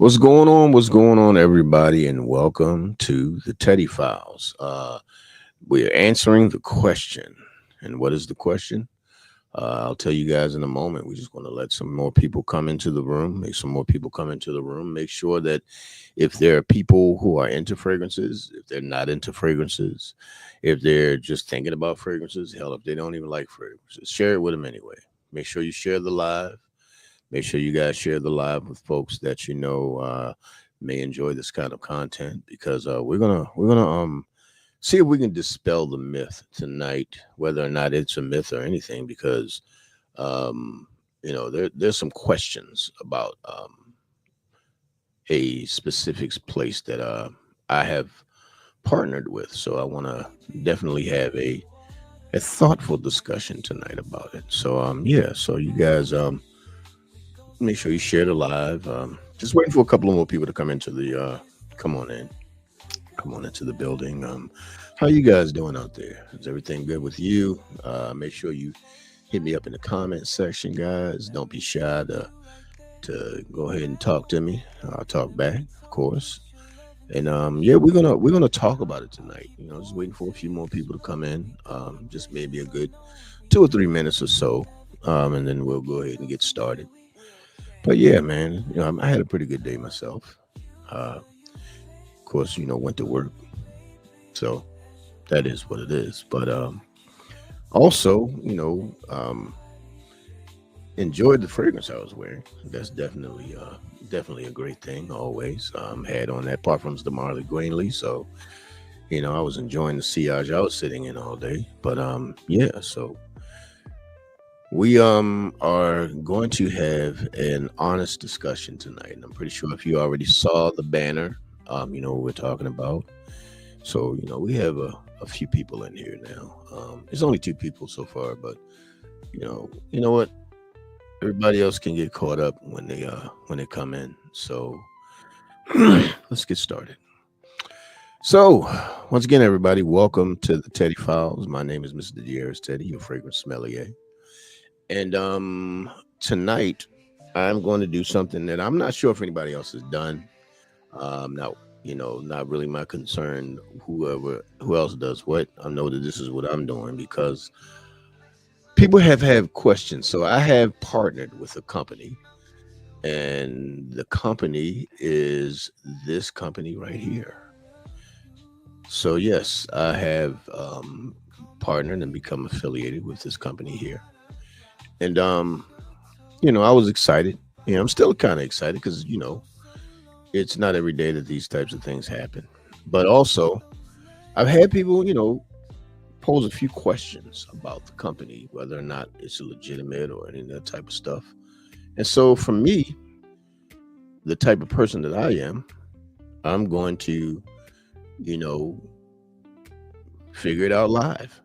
What's going on? What's going on, everybody? And welcome to the Teddy Files. We're answering the question. And what is the question? I'll tell you guys in a moment. We're just going to let some more people come into the room, make some more people come into the room, make sure that if there are people who are into fragrances, if they're not into fragrances, if they're just thinking about fragrances, hell, if they don't even like fragrances, share it with them anyway. Make sure you share the live. Make sure you guys share the live with folks that you know may enjoy this kind of content because we're gonna see if we can dispel the myth tonight, whether or not it's a myth or anything. Because um, there's some questions about a specific place that I have partnered with, so I want to definitely have a thoughtful discussion tonight about it. So yeah, so you guys make sure you share the live. Just waiting for a couple of more people to come into the come on in, come on into the building. How you guys doing out there? Is everything good with you? Make sure you hit me up in the comment section, guys. Don't be shy to go ahead and talk to me. I'll talk back, of course. And yeah, we're gonna talk about it tonight. Just waiting for a few more people to come in. Just maybe a good 2 or 3 minutes or so, and then we'll go ahead and get started. But yeah, man, I had a pretty good day myself. Of course, went to work, so that is what it is. But also, enjoyed the fragrance I was wearing. That's definitely a great thing. Always had on that parfums de Marley Greenlee, so I was enjoying the sillage I was sitting in all day. But yeah, so we are going to have an honest discussion tonight, and I'm pretty sure if you already saw the banner, you know what we're talking about. So we have a few people in here now. There's only two people so far, but you know what? Everybody else can get caught up when they come in. So let's get started. So once again, everybody, welcome to the Teddy Files. My name is Mr. Dier's Teddy, your fragrance sommelier. And tonight I'm going to do something that I'm not sure if anybody else has done. Now, not really my concern. Who else does what? I know that this is what I'm doing because people have had questions. So I have partnered with a company, and the company is this company right here. So yes, I have partnered and become affiliated with this company here. And I was excited. I'm still kind of excited because it's not every day that these types of things happen. But also, I've had people pose a few questions about the company, whether or not it's legitimate or any of that type of stuff. And so, for me, the type of person that I am, I'm going to you know figure it out live.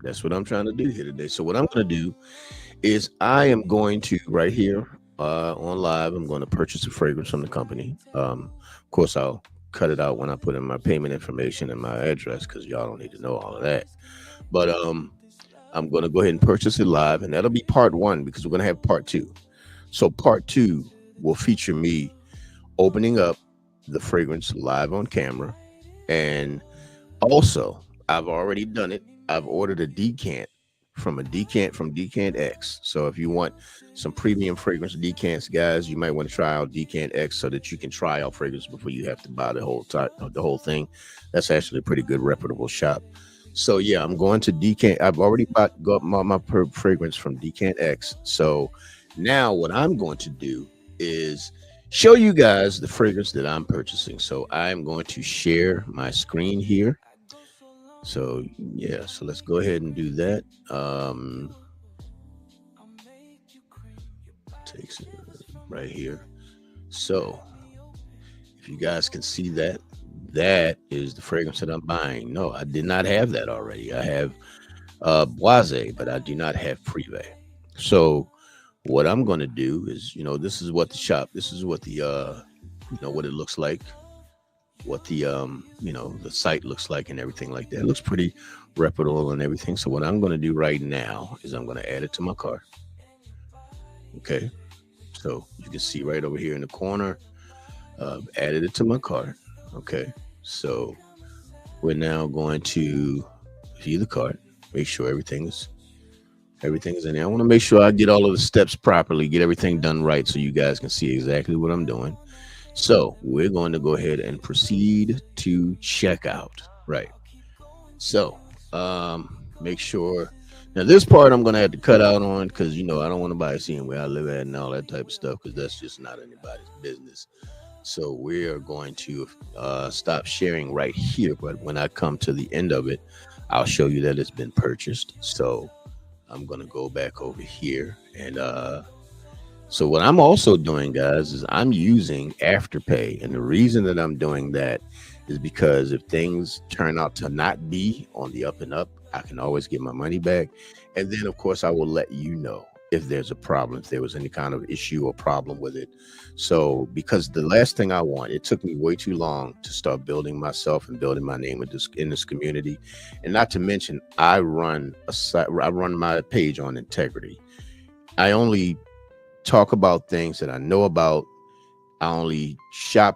That's what I'm trying to do here today. So what I'm going to do is I am going to right here on live. I'm going to purchase a fragrance from the company. Of course, I'll cut it out when I put in my payment information and my address because y'all don't need to know all of that. But I'm going to go ahead and purchase it live, and that'll be part one because we're going to have part two. So part two will feature me opening up the fragrance live on camera, and also I've already done it. I've ordered a decant from Decant X. So if you want some premium fragrance decants, guys, you might want to try out Decant X so that you can try out fragrance before you have to buy the whole thing. That's actually a pretty good reputable shop. So yeah, I'm going to Decant. I've already got my fragrance from Decant X. So now what I'm going to do is show you guys the fragrance that I'm purchasing. So I'm going to share my screen here. So yeah, so let's go ahead and do that. Takes it right here. So if you guys can see that, that is the fragrance that I'm buying. No, I did not have that already. I have Boise, but I do not have Privé. So what I'm going to do is, this is what the what it looks like, what the site looks like and everything like that. It looks pretty reputable and everything. So what I'm going to do right now is I'm going to add it to my cart. Okay. So you can see right over here in the corner, Added it to my cart. Okay, so we're now going to view the cart, make sure everything is in there. I want to make sure I get all of the steps properly, get everything done right, so you guys can see exactly what I'm doing. So we're going to go ahead and proceed to checkout. Right. So make sure. Now this part I'm gonna have to cut out on because I don't want nobody seeing where I live at and all that type of stuff because that's just not anybody's business. So we are going to stop sharing right here. But when I come to the end of it, I'll show you that it's been purchased. So I'm gonna go back over here and so what I'm also doing, guys, is I'm using Afterpay, and the reason that I'm doing that is because if things turn out to not be on the up and up, I can always get my money back, and then of course I will let you know if there's a problem, if there was any kind of issue or problem with it. So because the last thing I want, it took me way too long to start building myself and building my name in this community, and not to mention I run a site, I run my page on integrity. I only talk about things that I know about. I only shop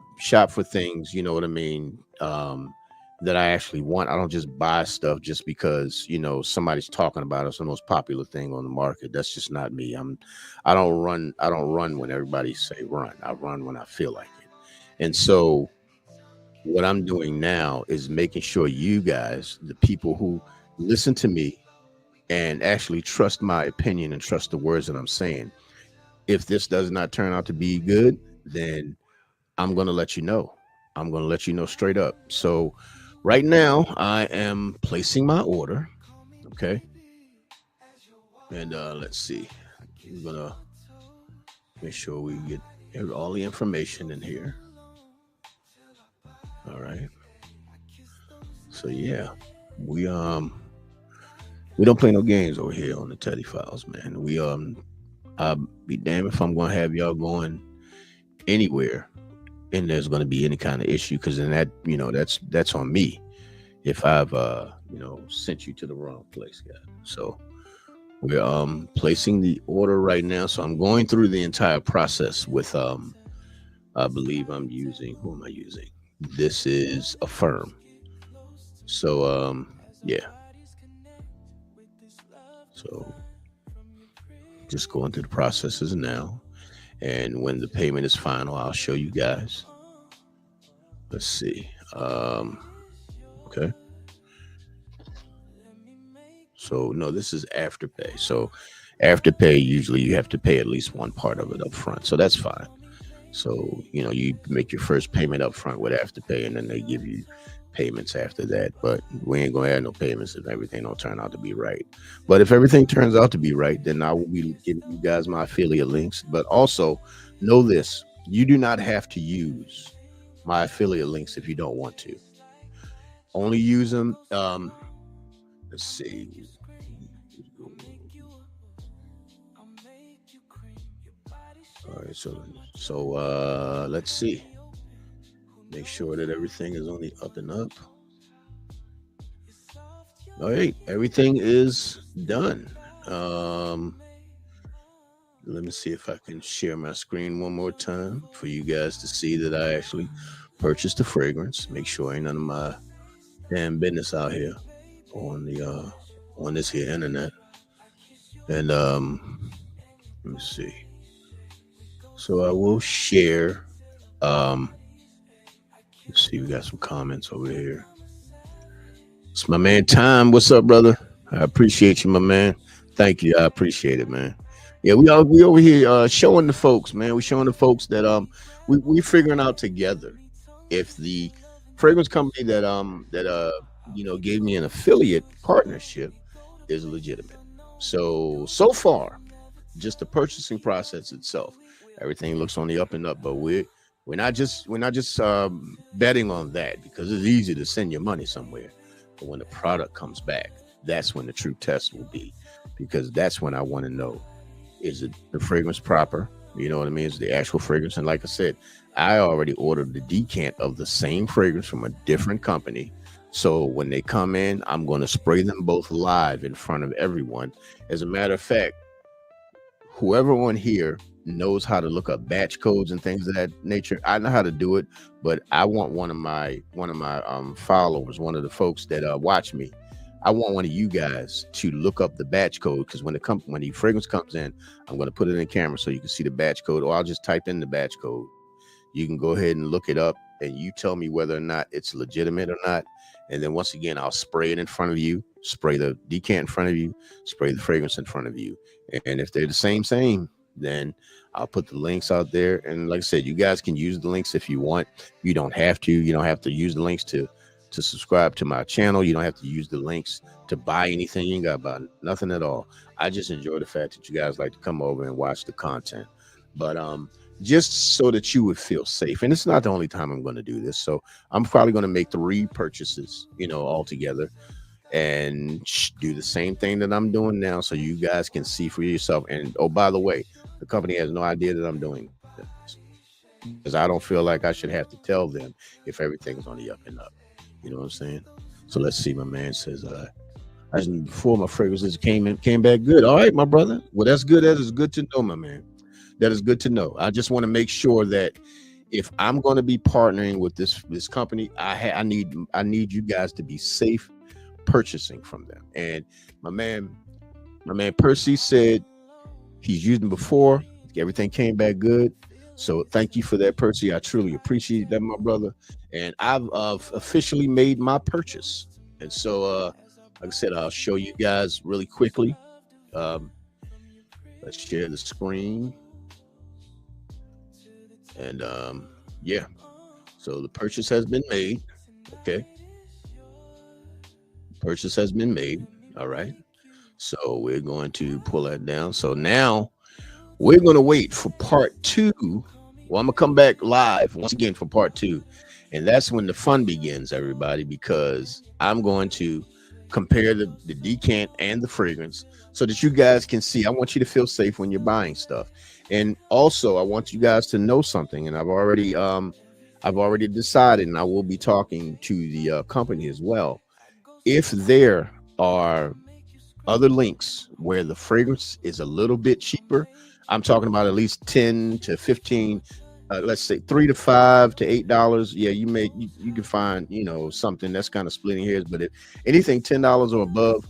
for things, you know what I mean, that I actually want. I don't just buy stuff just because, somebody's talking about it. It's the most popular thing on the market. That's just not me. I don't run when everybody say run. I run when I feel like it. And so what I'm doing now is making sure you guys, the people who listen to me and actually trust my opinion and trust the words that I'm saying, if this does not turn out to be good, then I'm going to let you know. I'm going to let you know straight up. So right now I am placing my order. Okay. And let's see. We're going to make sure we get all the information in here. All right. So yeah, we we don't play no games over here on the Teddy Files, man. I'll be damned if I'm gonna have y'all going anywhere and there's gonna be any kind of issue, because then that's on me if I've sent you to the wrong place, guys. So we're placing the order right now. So I'm going through the entire process with I believe I'm using, who am I using? This is a firm. So yeah. So just going through the processes now. And when the payment is final, I'll show you guys. Let's see. Okay. So no, this is Afterpay. So Afterpay, usually you have to pay at least one part of it up front. So that's fine. So, you make your first payment up front with Afterpay, and then they give you payments after that. But we ain't going to add no payments if everything don't turn out to be right. But if everything turns out to be right, then I will be giving you guys my affiliate links. But also know this, you do not have to use my affiliate links if you don't want to. Only use them. Let's see. All right, so let's see. Make sure that everything is on the up and up. All right, everything is done. Let me see if I can share my screen one more time for you guys to see that I actually purchased the fragrance. Make sure ain't none of my damn business out here on the on this here internet. And let me see. So I will share. Let's see, we got some comments over here. It's my man Time. What's up, brother? I appreciate you, my man. Thank you. I appreciate it, man. Yeah, we over here showing the folks, man. We showing the folks that we figuring out together if the fragrance company that gave me an affiliate partnership is legitimate. So far, just the purchasing process itself, everything looks on the up and up. But we're not just betting on that, because it's easy to send your money somewhere. But when the product comes back, that's when the true test will be, because that's when I want to know, is it the fragrance proper? You know what I mean? Is the actual fragrance? And like I said, I already ordered the decant of the same fragrance from a different company. So when they come in, I'm going to spray them both live in front of everyone. As a matter of fact, whoever on here knows how to look up batch codes and things of that nature. I know how to do it, but I want one of my followers, one of the folks that watch me. I want one of you guys to look up the batch code, because when the fragrance comes in, I'm going to put it in camera so you can see the batch code, or I'll just type in the batch code. You can go ahead and look it up, and you tell me whether or not it's legitimate or not. And then once again, I'll spray it in front of you, spray the decant in front of you, spray the fragrance in front of you. And if they're the same, then I'll put the links out there. And like I said, you guys can use the links if you want. You don't have to. You don't have to use the links to subscribe to my channel. You don't have to use the links to buy anything. You ain't got to buy nothing at all. I just enjoy the fact that you guys like to come over and watch the content. But just so that you would feel safe. And it's not the only time I'm going to do this. So I'm probably going to make 3 purchases, all together, and do the same thing that I'm doing now, so you guys can see for yourself. And oh, by the way, the company has no idea that I'm doing this, because I don't feel like I should have to tell them if everything's on the up and up. You know what I'm saying? So let's see. My man says, before my fragrances came back good. All right, my brother. Well, that's good. That is good to know, my man. That is good to know. I just want to make sure that if I'm going to be partnering with this company, I need you guys to be safe purchasing from them. And my man Percy said he's used them before. Everything came back good. So thank you for that, Percy. I truly appreciate that, my brother. And I've officially made my purchase. And so, like I said, I'll show you guys really quickly. Let's share the screen. And yeah, so the purchase has been made. Okay, purchase has been made. All right, so we're going to pull that down. So now we're going to wait for part 2. Well, I'm gonna come back live once again for part 2, and that's when the fun begins, everybody, because I'm going to compare the decant and the fragrance so that you guys can see. I want you to feel safe when you're buying stuff. And also, I want you guys to know something, and I've already decided, and I will be talking to the company as well. If there are other links where the fragrance is a little bit cheaper, I'm talking about at least 10 to 15, let's say $3 to $5 to $8. Yeah, you can find something that's kind of splitting hairs, but if anything $10 or above,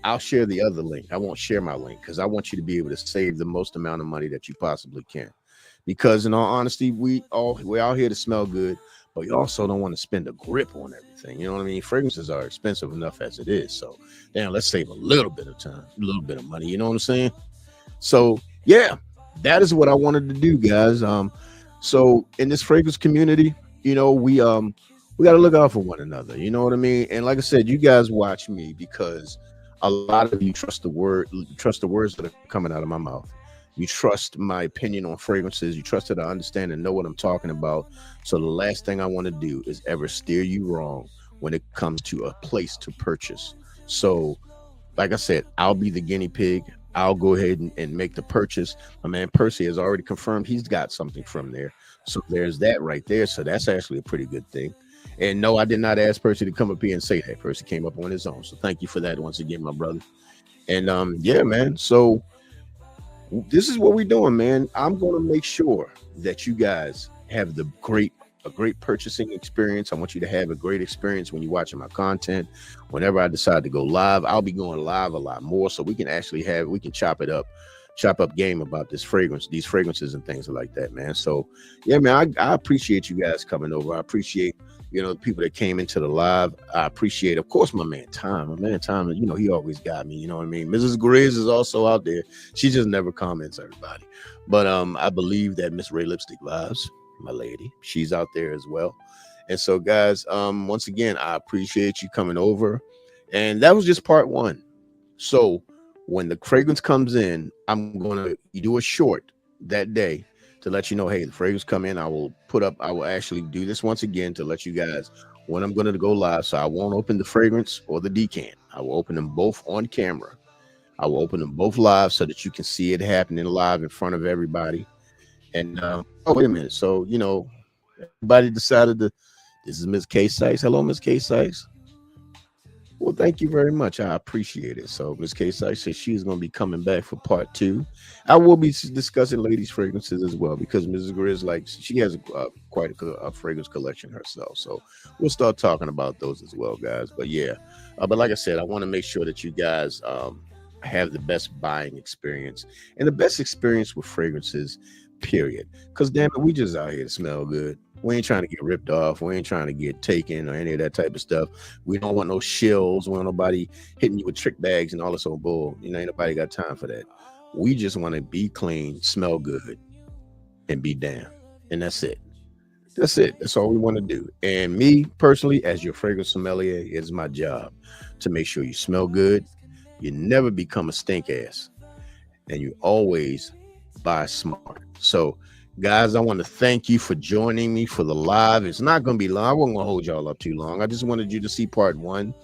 I'll share the other link. I won't share my link because I want you to be able to save the most amount of money that you possibly can. Because in all honesty, we're out here to smell good, but we also don't want to spend a grip on everything. You know what I mean? Fragrances are expensive enough as it is. So let's save a little bit of time, a little bit of money. You know what I'm saying? So yeah, that is what I wanted to do, guys. So in this fragrance community, we got to look out for one another. You know what I mean? And like I said, you guys watch me because a lot of you trust the words that are coming out of my mouth. You trust my opinion on fragrances. You trust that I understand and know what I'm talking about. So the last thing I want to do is ever steer you wrong when it comes to a place to purchase. So like I said, I'll be the guinea pig. I'll go ahead and make the purchase. My man Percy has already confirmed he's got something from there. So there's that right there. So that's actually a pretty good thing. And no, I did not ask Percy to come up here and say that. Percy came up on his own. So thank you for that once again, my brother. And yeah, man. So this is what we're doing, man. I'm going to make sure that you guys have a great purchasing experience. I want you to have a great experience when you're watching my content. Whenever I decide to go live, I'll be going live a lot more, so we can actually chop up game about these fragrances and things like that, man. So yeah, man, I appreciate you guys coming over. I appreciate the people that came into the live. I appreciate, of course, my man Tom. He always got me. You know what I mean? Mrs. Grizz is also out there. She just never comments, everybody. But I believe that Miss Ray Lipstick Vibes, my lady, she's out there as well. And so, guys, once again, I appreciate you coming over. And that was just part 1. So when the fragrance comes in, I'm going to do a short that day to let you know, hey, the fragrance come in. I will actually do this once again to let you guys when I'm going to go live. So I won't open the fragrance or the decant. I will open them both on camera. I will open them both live so that you can see it happening live in front of everybody. And oh, wait a minute. So, everybody decided this is Miss K Sykes. Hello, Miss K Sykes. Well, thank you very much. I appreciate it. So, Miss K-Site says she's going to be coming back for part two. I will be discussing ladies' fragrances as well because Mrs. Grizz, like, she has quite a fragrance collection herself. So, we'll start talking about those as well, guys. But yeah, but like I said, I want to make sure that you guys have the best buying experience and the best experience with fragrances, period. Because, damn it, we just out here to smell good. We ain't trying to get ripped off. We ain't trying to get taken or any of that type of stuff. We don't want no shills. We don't want nobody hitting you with trick bags and all this old bull. You know, ain't nobody got time for that. We just want to be clean, smell good, and be damn. And that's it. That's it. That's all we want to do. And me personally, as your fragrance sommelier, it's my job to make sure you smell good. You never become a stink ass. And you always buy smart. So, guys, I want to thank you for joining me for the live. It's not going to be long. I wasn't going to hold y'all up too long. I just wanted you to see part one.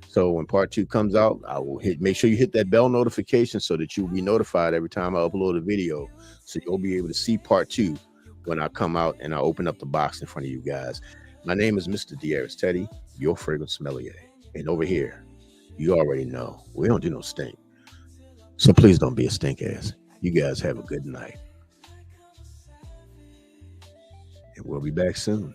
So when part two comes out, I will make sure you hit that bell notification so that you'll be notified every time I upload a video. So you'll be able to see part two when I come out and I open up the box in front of you guys. My name is Mr. Diaris Teddy, your fragrance sommelier. And over here, you already know, we don't do no stink. So please don't be a stink ass. You guys have a good night. And we'll be back soon.